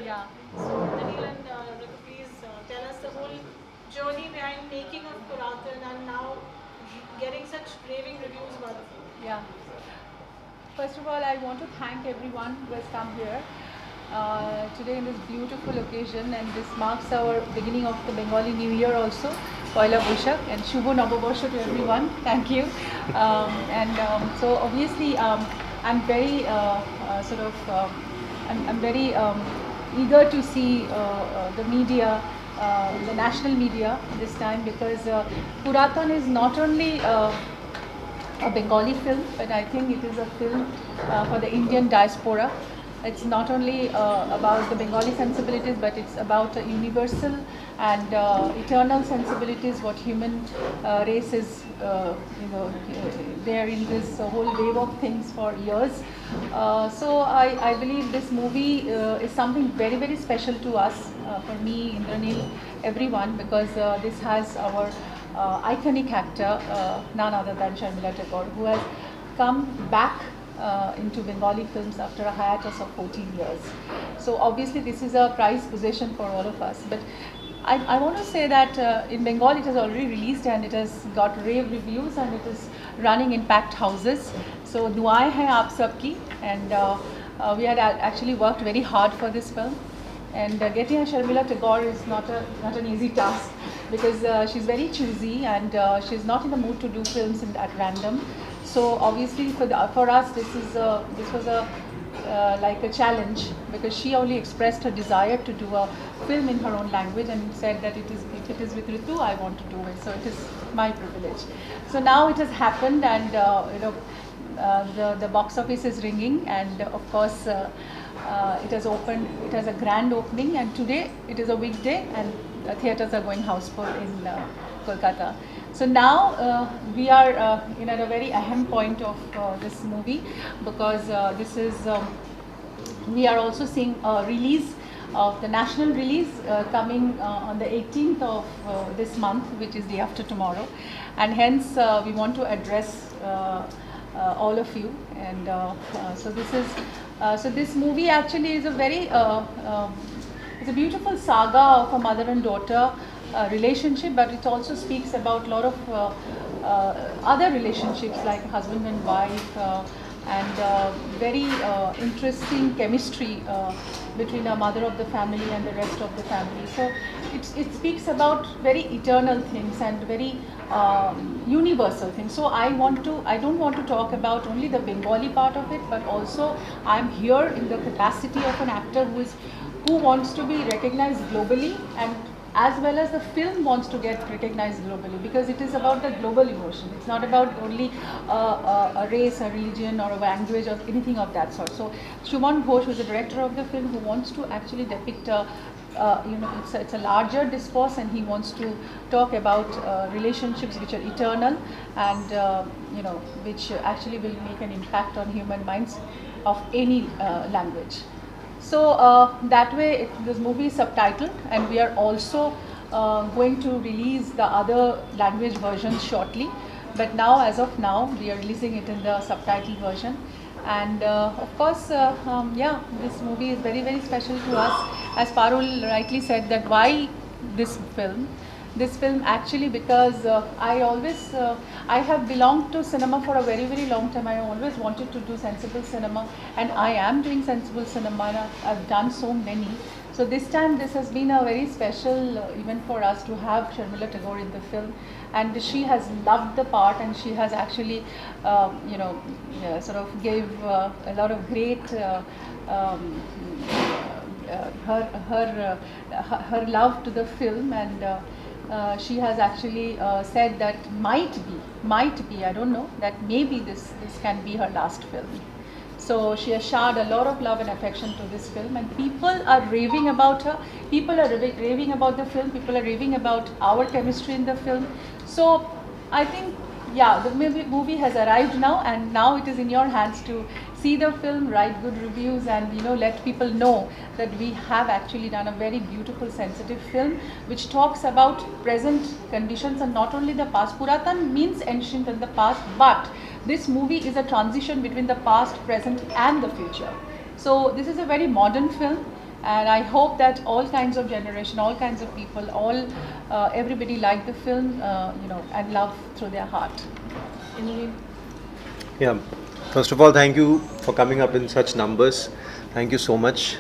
Yeah. So Daniel and Raghu, please tell us the whole journey behind making of Puratan and now getting such raving reviews about the film. Yeah. First of all, I want to thank everyone who has come here today in this beautiful occasion, and this marks our beginning of the Bengali New Year also, Poila Boishakh, and Shubho Noboborsho to everyone. Thank you. So obviously, I'm very I'm very eager to see the media, the national media this time, because Puratan is not only a Bengali film, but I think it is a film for the Indian diaspora. It's not only about the Bengali sensibilities, but it's about a universal and eternal sensibilities, what human race is, there in this whole wave of things for years. So I believe this movie is something very, very special to us, for me, Indranil, everyone, because this has our iconic actor, none other than Sharmila Tagore, who has come back into Bengali films after a hiatus of 14 years. So obviously this is a prized possession for all of us. But I want to say that in Bengal it has already released and it has got rave reviews and it is running in packed houses. So duaएं हैं आप सबकी, and we had actually worked very hard for this film. And getting a Sharmila Tagore is not an easy task, because she's very choosy and she's not in the mood to do films at random. So obviously for us this was like a challenge, because she only expressed her desire to do a film in her own language and said that if it is with Ritu, I want to do it. So it is my privilege. So now it has happened, and the box office is ringing, and of course it has opened. It has a grand opening, and today it is a weekday, and theatres are going houseful in Kolkata. So now we are in at a very ahem point of this movie, because this is we are also seeing a release of the national release coming on the 18th of this month, which is day after tomorrow, and hence we want to address all of you. And so this movie actually is a very it's a beautiful saga of a mother and daughter relationship, but it also speaks about a lot of other relationships like husband and wife, and very interesting chemistry between a mother of the family and the rest of the family. So it speaks about very eternal things and very universal things. So I don't want to talk about only the Bengali part of it, but also I'm here in the capacity of an actor who wants to be recognized globally, and as well as the film wants to get recognized globally, because it is about the global emotion. It's not about only a race, a religion, or a language, or anything of that sort. So Shuman Ghosh, who is the director of the film, who wants to actually depict it's a larger discourse, and he wants to talk about relationships which are eternal, and which actually will make an impact on human minds of any language. So that way this movie is subtitled, and we are also going to release the other language versions shortly. But now, as of now, we are releasing it in the subtitled version. And of course, this movie is very, very special to us. As Parul rightly said, that why this film? This film actually, because I have belonged to cinema for a very, very long time. I always wanted to do sensible cinema, and I am doing sensible cinema, and I've done so many. So this time this has been a very special event for us to have Sharmila Tagore in the film, and she has loved the part, and she has actually sort of gave a lot of great her love to the film, and she has actually said that might be, I don't know, that maybe this can be her last film. So she has showered a lot of love and affection to this film, and people are raving about her. People are raving about the film. People are raving about our chemistry in the film. So I think, yeah, the movie has arrived now, and now it is in your hands to see the film, write good reviews, and let people know that we have actually done a very beautiful, sensitive film which talks about present conditions and not only the past. Puratan means ancient in the past, but this movie is a transition between the past, present, and the future. So this is a very modern film, And I hope that all kinds of generation, all kinds of people, everybody like the film, and love through their heart. Yeah. First of all, thank you for coming up in such numbers. Thank you so much.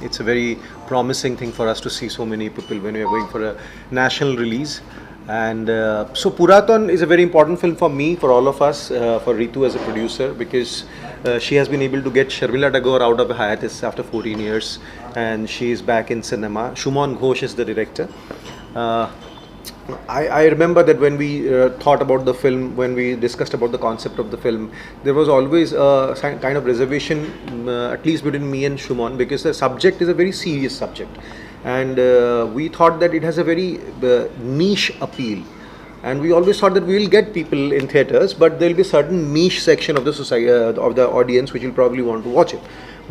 It's a very promising thing for us to see so many people when we are going for a national release. And so Puraton is a very important film for me, for all of us, for Ritu as a producer, because she has been able to get Sharmila Tagore out of a hiatus after 14 years, and she is back in cinema. Shumon Ghosh is the director. I remember that when we thought about the film, when we discussed about the concept of the film, there was always a kind of reservation, at least between me and Shumon, because the subject is a very serious subject. And we thought that it has a very niche appeal. And we always thought that we will get people in theatres, but there will be a certain niche section of the society, of the audience, which will probably want to watch it.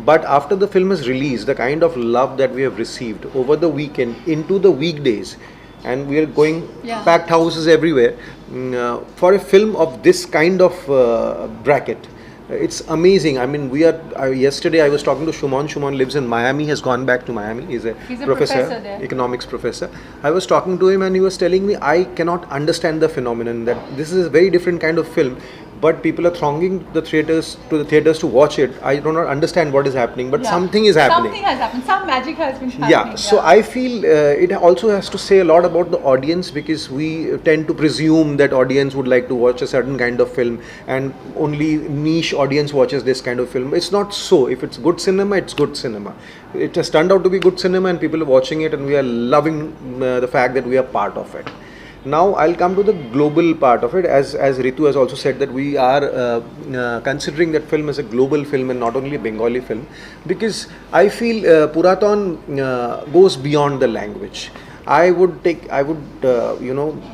But after the film is released, the kind of love that we have received over the weekend into the weekdays, and we are going packed houses everywhere, for a film of this kind of bracket. It's amazing. I mean, yesterday I was talking to Shumon. Shumon lives in Miami, has gone back to Miami. He's a professor there. Economics professor. I was talking to him and he was telling me, I cannot understand the phenomenon, that this is a very different kind of film, but people are thronging the theatres to watch it. I do not understand what is happening, but something is happening. Something has happened. Some magic has been happening. Yeah, so I feel it also has to say a lot about the audience, because we tend to presume that audience would like to watch a certain kind of film and only niche audience watches this kind of film. It's not so. If it's good cinema, it's good cinema. It has turned out to be good cinema and people are watching it, and we are loving the fact that we are part of it. Now I'll come to the global part of it. As Ritu has also said, that we are considering that film as a global film and not only a Bengali film, because I feel Puraton goes beyond the language. I would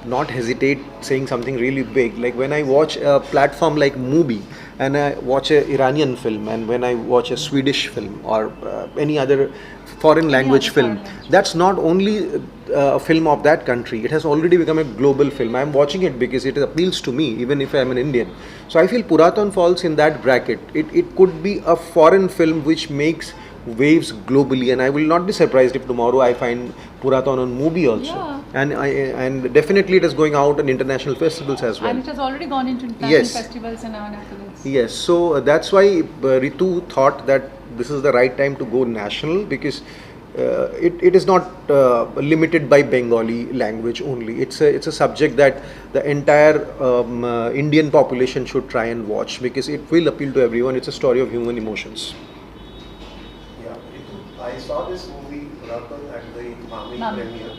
not hesitate saying something really big. Like when I watch a platform like Mubi, and I watch a Iranian film, and when I watch a Swedish film or any other foreign language film, that's not only a film of that country, it has already become a global film. I am watching it because it appeals to me, even if I am an Indian. So I feel Puraton falls in that bracket. It could be a foreign film which makes waves globally, and I will not be surprised if tomorrow I find Puraton on Mubi also. And definitely it is going out on international festivals as well. And it has already gone into international festivals and accolades. Yes, so that's why Ritu thought that this is the right time to go national, because it is not limited by Bengali language only. It's a subject that the entire Indian population should try and watch, because it will appeal to everyone. It's a story of human emotions. Yeah, I saw this movie Puraton at the Mami premiere,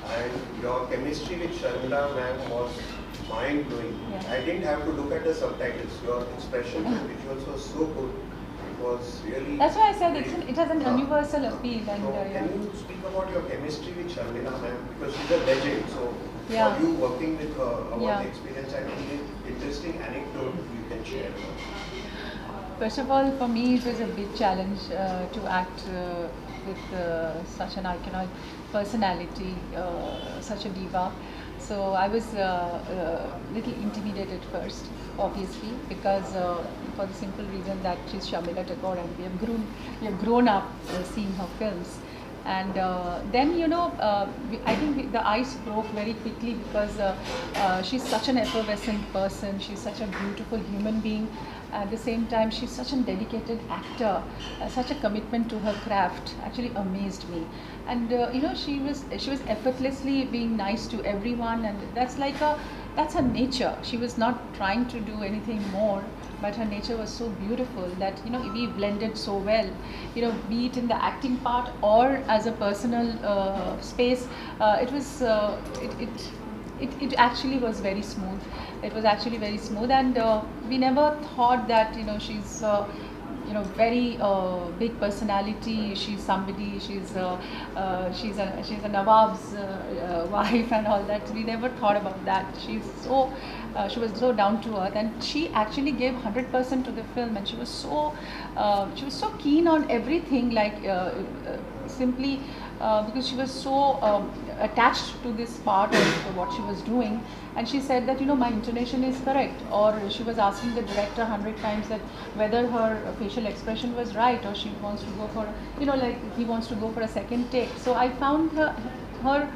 and your chemistry with Sharmila ma'am was mind-blowing. I didn't have to look at the subtitles. Your expression and visuals were so good. It was really... That's why I said it has an universal appeal. And, can you speak about your chemistry with Sharmila ma'am? Because she's a legend. So for you working with her, about the experience, and any interesting anecdote you can share? First of all, for me it was a big challenge to act with such an iconic personality, such a diva. So I was little intimidated first, obviously, because for the simple reason that she's Sharmila Tagore, and we have grown up seeing her films. And then I think the ice broke very quickly, because she's such an effervescent person. She's such a beautiful human being. At the same time, she's such a dedicated actor. Such a commitment to her craft actually amazed me. And she was effortlessly being nice to everyone, and that's her nature. She was not trying to do anything more, but her nature was so beautiful that we blended so well. Be it in the acting part or as a personal space, it actually was very smooth. It was actually very smooth, and we never thought that she's very big personality. She's somebody. She's a Nawab's wife and all that. We never thought about that. She was so down to earth, and she actually gave 100% to the film, and she was so keen on everything, like simply because she was so attached to this part of what she was doing, and she said that, you know, my intonation is correct, or she was asking the director 100 times that whether her facial expression was right, or she wants to go for, you know, like he wants to go for a second take. So I found her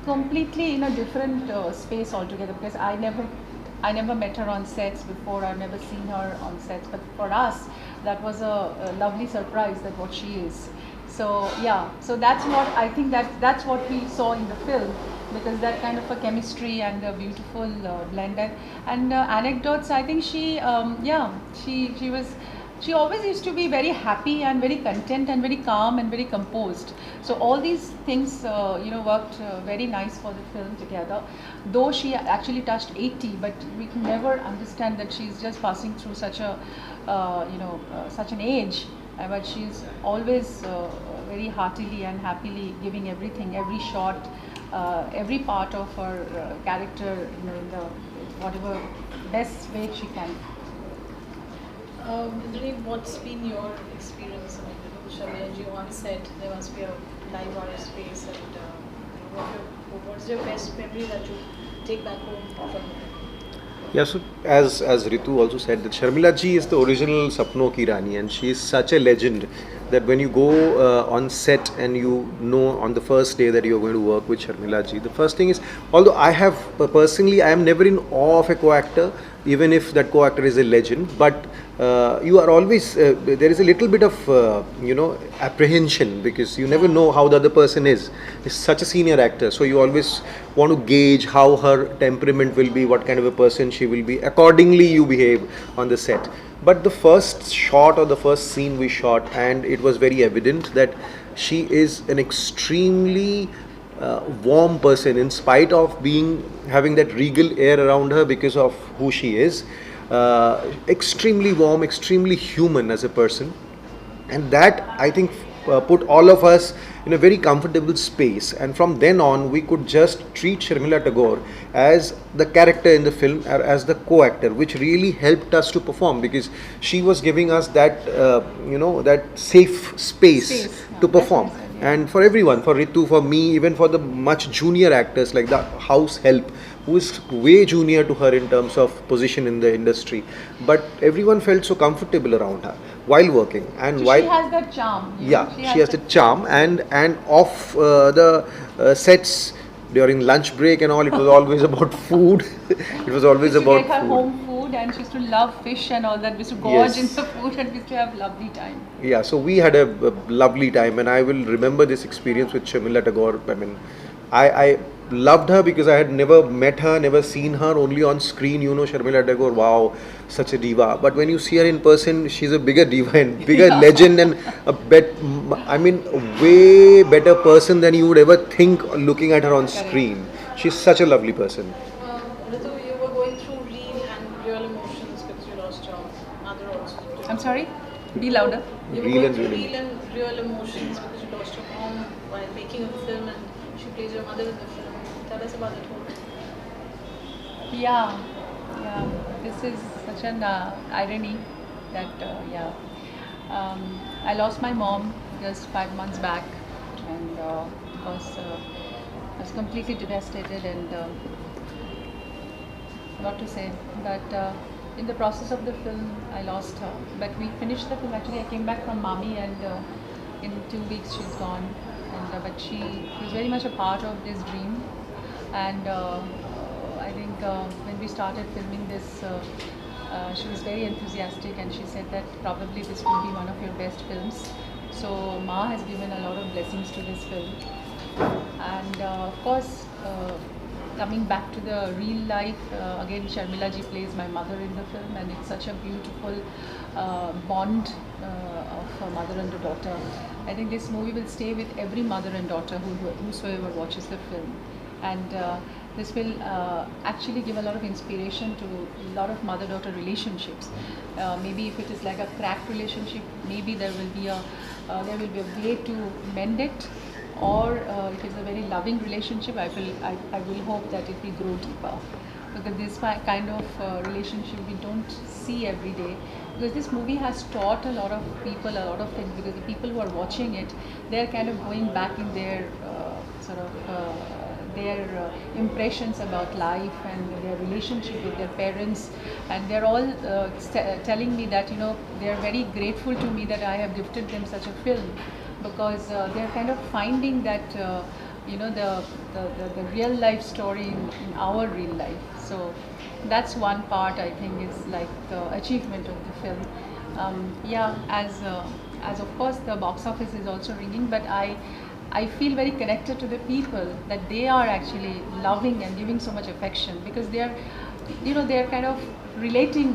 completely in a different space altogether, because I never met her on sets before. I've never seen her on sets, but for us that was a lovely surprise, that what she is. So yeah, so that's what I think, that's what we saw in the film, because that kind of a chemistry and a beautiful blend. And anecdotes, I think she she always used to be very happy and very content and very calm and very composed. So all these things worked very nice for the film together. Though she actually touched 80, but we can never understand that she's just passing through such a such an age. But she's always very heartily and happily giving everything, every shot, every part of her character, in the whatever best way she can. What's been your experience with Sharmilaji on set? There must be a live wire space, and what's your best memory that you take back home from it? Yeah, so as Ritu also said, that Sharmila ji is the original Sapno Ki Rani, and she is such a legend that when you go on set and you know on the first day that you are going to work with Sharmila ji, the first thing is, although I have personally, I am never in awe of a co-actor, even if that co-actor is a legend, but you are always, there is a little bit of, apprehension, because you never know how the other person is. He's such a senior actor, so you always want to gauge how her temperament will be, what kind of a person she will be. Accordingly, you behave on the set. But the first shot or the first scene we shot, and it was very evident that she is an extremely warm person, in spite of having that regal air around her because of who she is. Extremely warm, extremely human as a person, and that I think put all of us in a very comfortable space. And from then on, we could just treat Sharmila Tagore as the character in the film, or as the co-actor, which really helped us to perform, because she was giving us that that safe space to perform. And for everyone, for Ritu, for me, even for the much junior actors like the house help, who is way junior to her in terms of position in the industry, but everyone felt so comfortable around her while working. And So while she has that charm. yeah, she has the charm, and off the sets during lunch break and all, it was always about food. It was always To about get her food. home food, and she used to love fish and all that. We used to gorge in the food, and we used to have lovely time. Yeah, so we had a lovely time, and I will remember this experience with Sharmila Tagore. I mean, I loved her because I had never met her, never seen her, only on screen. Sharmila Tagore, wow, such a diva. But when you see her in person, she's a bigger diva and bigger legend, and a way better person than you would ever think looking at her on screen. She's such a lovely person. Ritu, you were going through real and real emotions because you lost your mother also. I'm sorry? Be louder. You were Real going and through real. real and real emotions because you lost your mom while making a film, and she plays your mother in the film. Tell us about that whole thing. Yeah. This is such an irony that, I lost my mom just 5 months back, and I was completely devastated, and what to say, but in the process of the film, I lost her. But we finished the film. Actually, I came back from Mami, and in 2 weeks she's gone. And but she was very much a part of this dream. And I think when we started filming this, she was very enthusiastic, and she said that probably this will be one of your best films. So Ma has given a lot of blessings to this film. And of course, coming back to the real life, again Sharmila ji plays my mother in the film, and it's such a beautiful bond of a mother and a daughter. I think this movie will stay with every mother and daughter whosoever watches the film. And this will actually give a lot of inspiration to a lot of mother-daughter relationships. Maybe if it is like a cracked relationship, maybe there will be a way to mend it. Or if it's a very loving relationship, I will hope that it will grow deeper. Because this kind of relationship we don't see every day. because this movie has taught a lot of people a lot of things, because the people who are watching it, they're kind of going back in their their impressions about life and their relationship with their parents, and they're all telling me that, you know, they're very grateful to me that I have gifted them such a film, because they're kind of finding that you know, the real life story in our real life. So that's one part I think is like the achievement of the film. Yeah, as of course the box office is also ringing, but I feel very connected to the people, that they are actually loving and giving so much affection, because they are, you know, they are kind of relating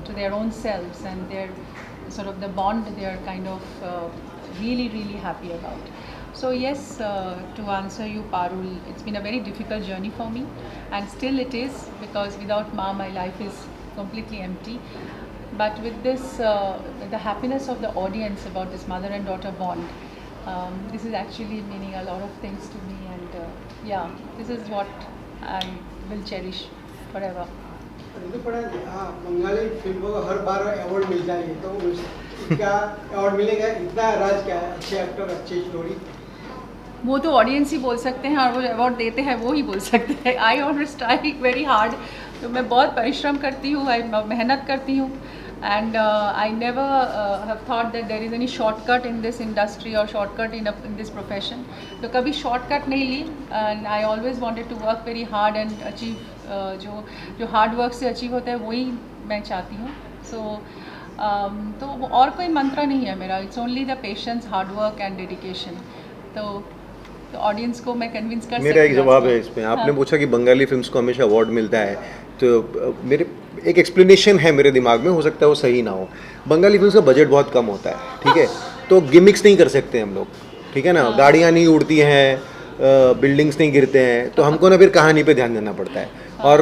to their own selves, and they're sort of the bond they are kind of really happy about. So yes, to answer you, Parul, it's been a very difficult journey for me, and still it is, because without Ma, my life is completely empty. But with this, the happiness of the audience about this mother and daughter bond, this is actually meaning a lot of things to me, and yeah, this is what I will cherish forever. Bengali फिल्मों को हर बार award मिलता है, तो क्या award मिलेगा? इतना राज क्या है? अच्छे एक्टर, अच्छी स्टोरी, वो तो ऑडियंस ही बोल सकते हैं, और वो अवार्ड देते हैं वो ही बोल सकते हैं. I always try very hard, तो मैं बहुत परिश्रम करती हूँ, मेहनत करती हूँ, and I never have thought that there is any shortcut in this industry or shortcut in this profession. तो कभी shortcut नहीं ली, and I always wanted to work very hard and achieve जो hard work से achieve होता है वही मैं चाहती हूँ. So तो वो और कोई मंत्र नहीं है मेरा, it's only the patience, hard work and dedication. तो ऑडियंस को मैं कन्विंस कर सकती हूँ. मेरा एक जवाब है इसमें. आपने पूछा कि बंगाली फिल्म्स को हमेशा अवार्ड मिलता है, तो मेरे एक एक्सप्लेनेशन है मेरे दिमाग में, हो सकता है वो सही ना हो. बंगाली फिल्म्स का बजट बहुत कम होता है, ठीक है, तो गिमिक्स नहीं कर सकते हम लोग, ठीक है ना, गाड़ियाँ नहीं उड़ती हैं, बिल्डिंग्स नहीं गिरते हैं, तो हमको ना फिर कहानी पे ध्यान देना पड़ता है, और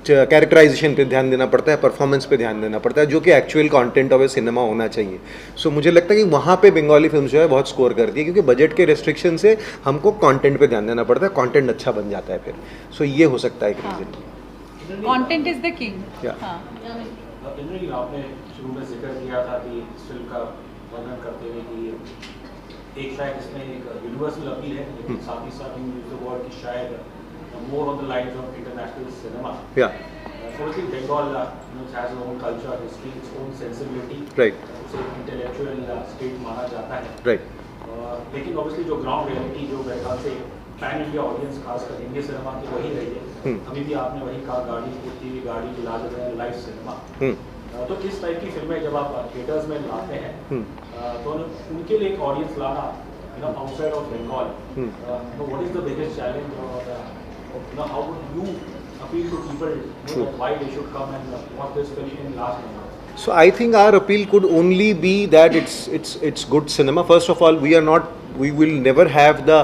कैरेक्टराइजेशन पे ध्यान देना पड़ता है, परफॉर्मेंस पे ध्यान देना पड़ता है, जो कि actual content of A cinema होना चाहिए. सो मुझे लगता है कि वहाँ पे बंगाली फिल्म जो है बहुत स्कोर करती है, क्योंकि बजट के रेस्ट्रिक्शन से हमको कंटेंट पे ध्यान देना पड़ता है, कंटेंट अच्छा बन जाता है फिर. सो ये हो सकता है एक reason. Content is the king. आपने शुरू में जिक्र किया था कि इस फिल्म का वर्णन करते हुए कि एक शायद इसमें एक यूनिवर्सल अपील है, लेकिन साथ ही साथ वर्ड की शायद more on the lines of international cinema. Yeah. So I think Bengal has its own culture, history, its own sensibility. Right. उसे intellectual state माना जाता है. Right. लेकिन obviously जो ground reality जो मेरे ख्याल से पैन इंडिया ऑडियंस खासकर हिंदी सिनेमा की वही रही है. अभी भी आपने वही कहा, गाड़ी उड़ती हुई गाड़ी की लाजर है लाइव सिनेमा. तो इस टाइप की फिल्में जब आप थिएटर्स में लाते हैं, तो उनके लिए एक ऑडियंस लाना, outside of Bengal, what is the biggest challenge, or how would you appeal to people that why they should come and watch this film in last minute? So I think our appeal could only be that it's good cinema. First of all, we will never have the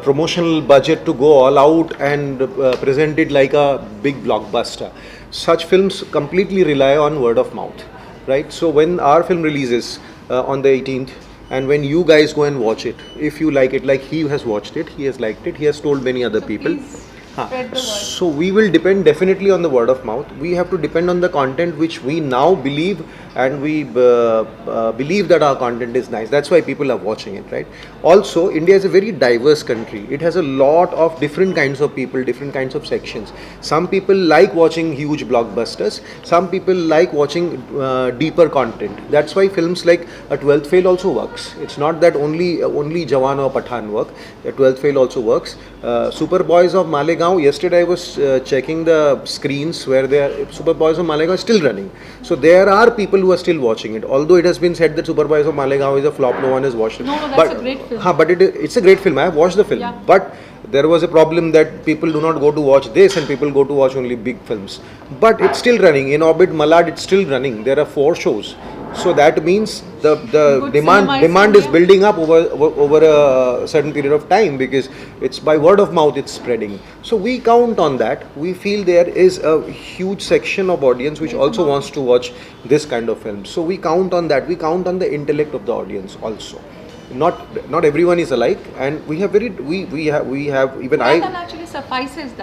promotional budget to go all out and present it like a big blockbuster. Such films completely rely on word of mouth, right? So when our film releases on the 18th, and when you guys go and watch it, if you like it, like he has watched it, he has liked it, he has told many other people. Spread the word. So we will depend definitely on the word of mouth. We have to depend on the content which we now believe, and we believe that our content is nice. That's why people are watching it, right? Also, India is a very diverse country. It has a lot of different kinds of people, different kinds of sections. Some people like watching huge blockbusters. Some people like watching deeper content. That's why films like A 12th Fail also works. It's not that only Jawan or Pathan work. A 12th Fail also works. Superboys of Malegaon, yesterday I was checking the screens where Superboys of Malegaon is still running. So there are people who are still watching it. Although it has been said that Superboys of Malegaon is a flop, no one has watched it. No, that's a great film. But it's a great film. I have watched the film. Yeah. But there was a problem that people do not go to watch this and people go to watch only big films. But it's still running. In Orbit Malad, it's still running. There are 4 shows. So that means the demand is building up over a certain period of time, because it's by word of mouth it's spreading. So we count on that. We feel there is a huge section of audience which also wants to watch this kind of film. So we count on that. We count on the intellect of the audience also. not everyone is alike, and we have even Puraatan actually suffices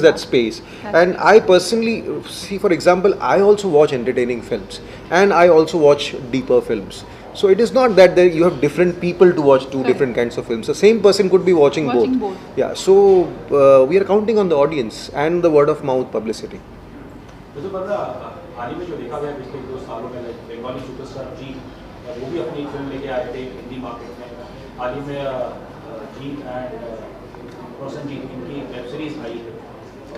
that space. That's And it. I personally see, for example, I also watch entertaining films, and I also watch deeper films. So it is not that you have different people to watch two Correct. different kinds of films. The same person could be watching both. Yeah. So we are counting on the audience and the word of mouth publicity. तो हाल ही में जो देखा गया पिछले 2 सालों में, Bengali superstar जीत, वो भी अपनी फिल्म लेके आए थे हिंदी मार्केट में. हाल ही में जीत एंड प्रसेनजीत इनकी वेब सीरीज आई है.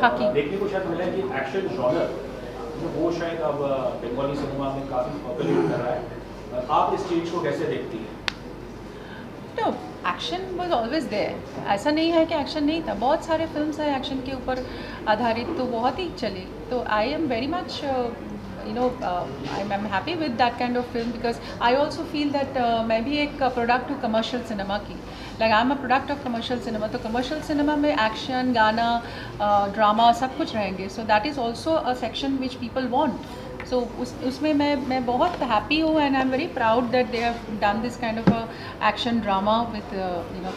खाकी. देखने को शायद मिला है कि एक्शन जॉनर वो शायद अब बंगाली सिनेमा में काफ़ी पॉपुलर कर रहा है. आप इस चीज़ को कैसे देखती हैं? No, action was always there. ऐसा नहीं है कि एक्शन नहीं था, बहुत सारे फिल्म्स हैं एक्शन के ऊपर आधारित, तो बहुत ही चले. तो I am very much I am happy with that kind of film, because I also feel that मैं भी एक प्रोडक्ट हूँ कमर्शियल सिनेमा की. Like I am a product of commercial cinema. तो कमर्शियल सिनेमा में एक्शन, गाना, drama सब कुछ रहेंगे. So that is also a section which people want. So उसमें मैं बहुत हैप्पी हूँ, and I am very proud that they have done this kind of a action drama with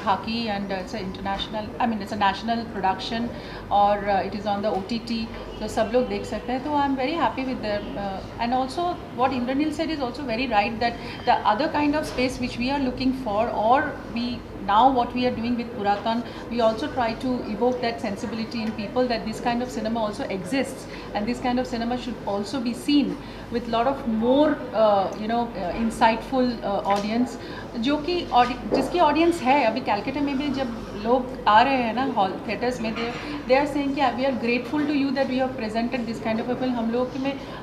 Khakee, and it's a international, I mean it's a national production, और it is on the OTT, तो सब लोग देख सकते हैं. तो I am very happy with there. And also what Indraneil said is also very right, that the other kind of space which we are looking for, और we now what we are doing with Puraatan, we also try to evoke that sensibility in people, that this kind of cinema also exists, and this kind of cinema should also be seen with lot of more insightful audience, जो कि जिसकी audience है. अभी कैलकाटा में भी जब लोग आ रहे हैं ना हॉल थिएटर्स में, दे आर सेइंग कि we are grateful to you that we have presented this kind of people.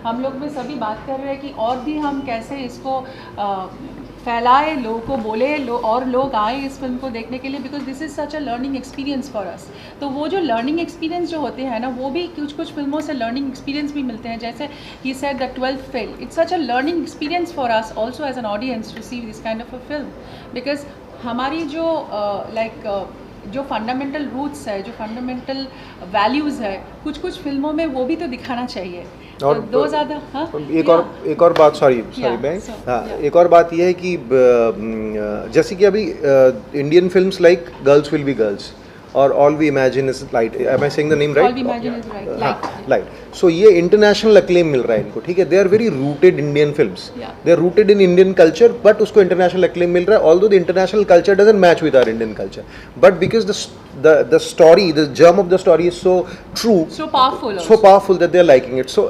हम लोग में सभी बात कर रहे हैं कि और भी हम कैसे इसको फैलाए, लोगों को बोले, और लोग आए इस फिल्म को देखने के लिए, because this is such a learning experience for अस. तो वो जो लर्निंग एक्सपीरियंस जो होते हैं ना, वो भी कुछ फिल्मों से लर्निंग एक्सपीरियंस भी मिलते हैं. जैसे ही said the 12th fail, it's such a learning experience for us also as an audience to see this kind of a film, because हमारी जो जो फंडामेंटल रूट्स है, जो फंडामेंटल वैल्यूज़ है, कुछ फिल्मों में वो भी तो दिखाना चाहिए. और दो ज़्यादा एक और बात, सॉरी मैं, एक और बात यह है कि जैसे कि अभी Indian films like girls will be girls और all we imagine is light, am I saying the name right? All we imagine is right, light. So ये इंटरनेशनल अक्लेम मिल रहा है इनको, ठीक है. They are very rooted Indian films, they are rooted in Indian culture, but उसको international acclaim मिल रहा है. Although the international culture doesn't match with our Indian culture, but because the story, the germ of the story is so true, so powerful that they are liking it. So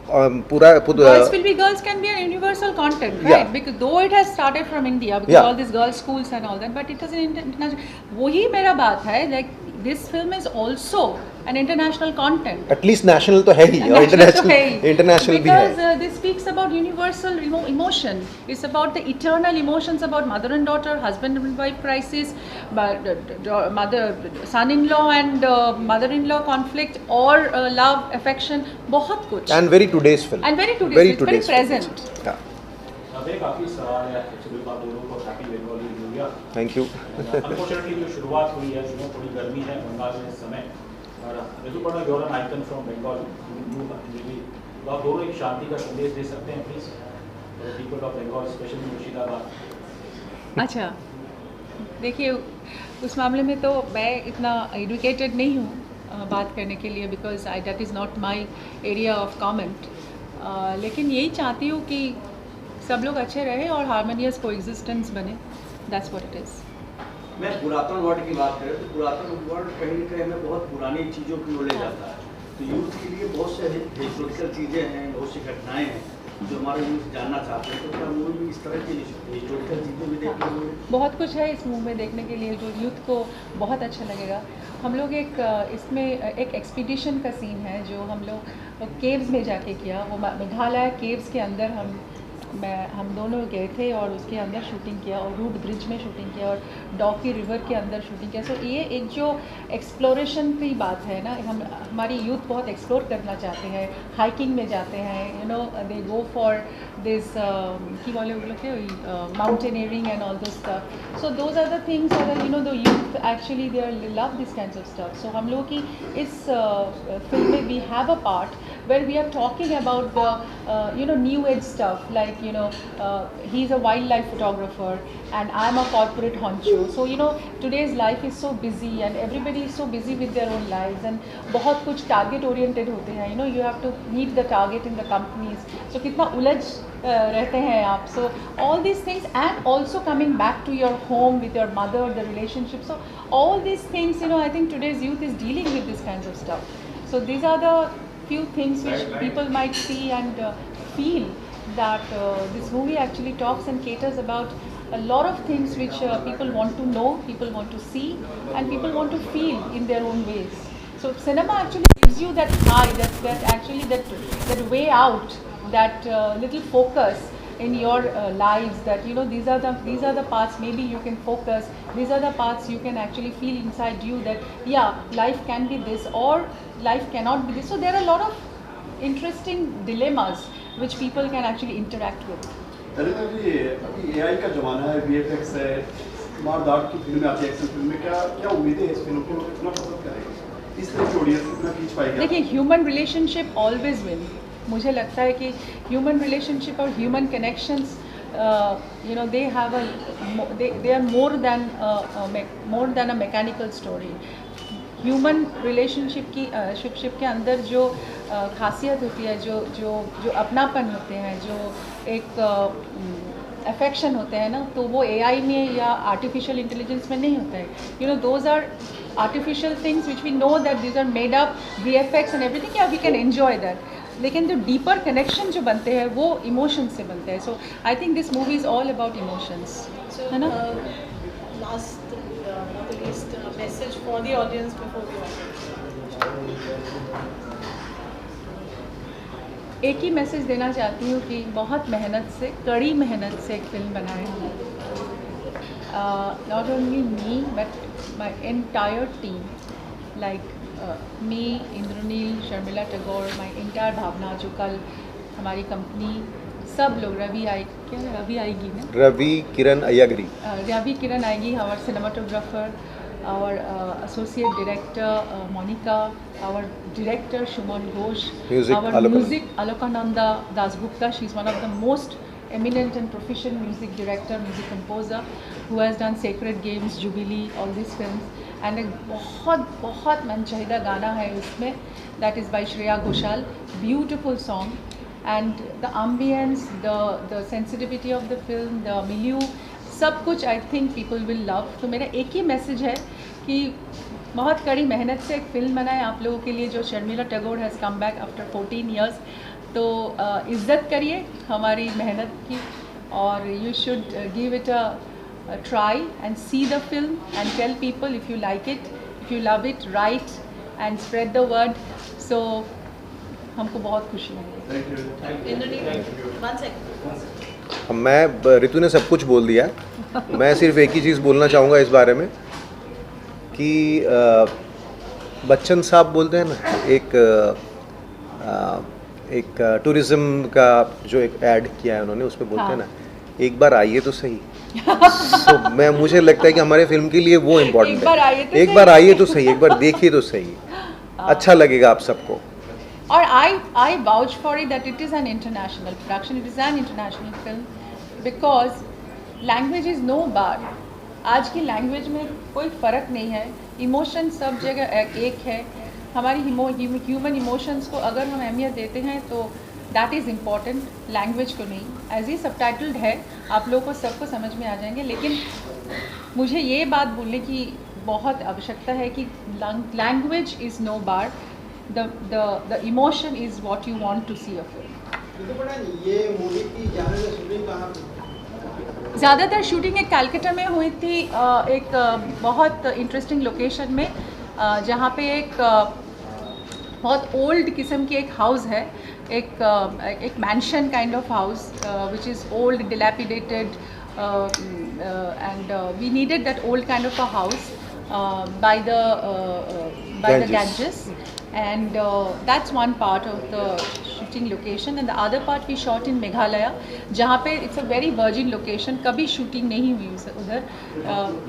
Girls Will Be Girls can be an universal content, right? Yeah. Because though it has started from India, because all these girls' schools and all that, but it is an international. वही मेरा बात है, like this film is also an international content. At least national तो है ही, और international भी है. Because this speaks about universal emotion. It's about the eternal emotions about mother and daughter, husband and wife crisis, son-in-law and mother-in-law conflict, or love, affection, बहुत कुछ. And very today's film. And very today's, it's very present. Yeah. काफ़ी सवाल है actually आप दोनों को. Happy Bengali new year. Thank you. Unfortunately जो शुरुआत हुई है, थोड़ी गर्मी है बंगाल में इस समय, और Rituparna you are an icon from Bengal, तो आप दोनों एक शांति का संदेश दे सकते हैं please people of Bengal, specially Murshidabad. अच्छा, देखिए उस मामले में तो मैं इतना एडुकेटेड नहीं हूँ बात करने के लिए, because that is not my area of comment. लेकिन यही चाहती हूँ कि सब लोग अच्छे रहे और हारमोनियस कोएग्जिस्टेंस बने. That's what it is. मैं पुरातन वर्ड की बात करें तो पुरातन वर्ड कहीं न कहीं हमें बहुत पुरानी चीज़ों की नॉलेज आता है. तो यूथ के लिए बहुत से हिस्टोरिकल चीज़ें हैं, बहुत सी घटनाएं हैं जो हमारे यूथ जानना चाहते हैं. तो क्या मूवी में इस तरह की हिस्टोरिकल चीज़ें भी देखने को मिलेंगी? बहुत कुछ है इस मूवी में देखने के लिए जो यूथ को बहुत अच्छा लगेगा. हम लोग इसमें एक एक्सपीडिशन का सीन है जो हम लोग केव्स में जाके किया. वो मेघालय केव्स के अंदर हम दोनों गए थे और उसके अंदर शूटिंग किया, और रूट ब्रिज में शूटिंग किया, और डॉकी रिवर के अंदर शूटिंग किया. सो ये एक जो एक्सप्लोरेशन की बात है ना, हमारी यूथ बहुत एक्सप्लोर करना चाहते हैं, हाइकिंग में जाते हैं, दे गो फॉर दिस की बोले वो लोग mountaineering and all this stuff. So those are the things the youth actually they love this kinds of stuff. So हम लोग की इस फिल्म में we have a part where we are talking about the new age stuff, like he's a wildlife photographer and I'm a corporate honcho. So today's life is so busy and everybody is so busy with their own lives, and बहुत कुछ target oriented होते हैं. You have to meet the target in the companies. So कितना उलझ रहते हैं आप. So all these things, and also coming back to your home with your mother, the relationship. So all these things, I think today's youth is dealing with these kinds of stuff. So these are the few things which people might see and feel that this movie actually talks and caters about a lot of things which people want to know, people want to see, and people want to feel in their own ways. So cinema actually gives you that eye, that way out, that little focus in your lives, that these are the parts maybe you can focus, these are the parts you can actually feel inside you, that life can be this or life cannot be this. So there are a lot of interesting dilemmas which people can actually interact with. जी अभी AI का ज़माना है, VFX है, मारदार की फिल्में आती है, action फिल्में, क्या उम्मीदें हैं इस फिल्म को कितना पसंद करेंगे, इस तरह की ऑडियंस कितना खींच पाएगी? देखिए, ह्यूमन रिलेशनशिप ऑलवेज विन. मुझे लगता है कि ह्यूमन रिलेशनशिप और human connections they are more than a mechanical story. Human relationship के अंदर जो खासियत होती है, जो अपनापन होते हैं, जो एक अफेक्शन होते हैं ना, तो वो AI में या आर्टिफिशियल इंटेलिजेंस में नहीं होता है. Those are artificial things which we know that these are made up, VFX and everything, या वी कैन एन्जॉय दैट. लेकिन जो डीपर कनेक्शन जो बनते हैं वो इमोशंस से बनते हैं. So I think this movie is all about emotions, है ना. Last, not the least, message for the audience before we एक ही मैसेज देना चाहती हूँ कि बहुत मेहनत से, कड़ी मेहनत से एक फिल्म बनाए हैं. Not only me but my entire team, like me, Indraneel, Sharmila Tagore, my entire Bhavana, जो कल हमारी कंपनी, सब लोग, रवि आएगी ना, रवि किरण अय्यागिरी, रवि किरण आएगी, our cinematographer, our associate director Monica, our director Shuman Ghosh, music Alokananda Dasgupta. She's one of the most eminent and proficient music director, music composer, who has done Sacred Games, Jubilee, all these films. And एक बहुत मनचाहिदा गाना है इसमें, that is by Shreya Ghoshal, beautiful song. And the ambience, the sensitivity of the film, the milieu, सब कुछ I think people will love. तो मेरा एक ही मैसेज है कि बहुत कड़ी मेहनत से एक फिल्म बनाए आप लोगों के लिए, जो Sharmila Tagore has come back after 14 years. तो इज़्ज़त करिए हमारी मेहनत की, और you should give it a try and see the film and tell people if you like it, if you love it, write and spread the word. So हमको बहुत खुशी होगी. मैं, ऋतु ने सब कुछ बोल दिया. मैं सिर्फ एक ही चीज़ बोलना चाहूँगा इस बारे में कि बच्चन साहब बोलते हैं ना, एक टूरिज़्म का जो एक ऐड किया है उन्होंने, उसमें बोलते हैं ना, एक बार आइए तो सही. तो मुझे लगता है कि हमारे फिल्म के लिए वो इम्पोर्टेंट है. एक बार आइए तो सही, एक बार देखिए तो सही, अच्छा लगेगा आप सबको. और I vouch for it that it is an international production, it is an international film, because language is no bar. आज की लैंग्वेज में कोई फ़र्क नहीं है, इमोशन सब जगह एक है. हमारी ह्यूमन इमोशंस को अगर हम अहमियत देते हैं तो दैट इज़ इम्पॉर्टेंट, लैंग्वेज को नहीं. एज ही सबटाइटल्ड है, आप लोगों को सबको समझ में आ जाएंगे. लेकिन मुझे ये बात बोलने की बहुत आवश्यकता है कि language is no bar. The emotion is what you want to see a film. ये मूवी की ज़्यादातर शूटिंग कहाँ पे? ज़्यादातर शूटिंग एक कलकत्ता में हुई थी, एक बहुत इंटरेस्टिंग लोकेशन में, जहाँ पे एक बहुत ओल्ड किस्म की एक हाउस है, एक mansion kind of house which is old, dilapidated, and we needed that old kind of a house by the Ganges. And that's one part of the shooting location, and the other part we shot in Meghalaya, जहाँ पे it's a very virgin location, कभी shooting नहीं हुई उधर.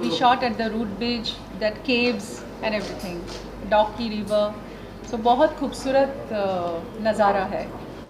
We shot at the Root Bridge, that caves and everything, Docky River. सो बहुत खूबसूरत नज़ारा है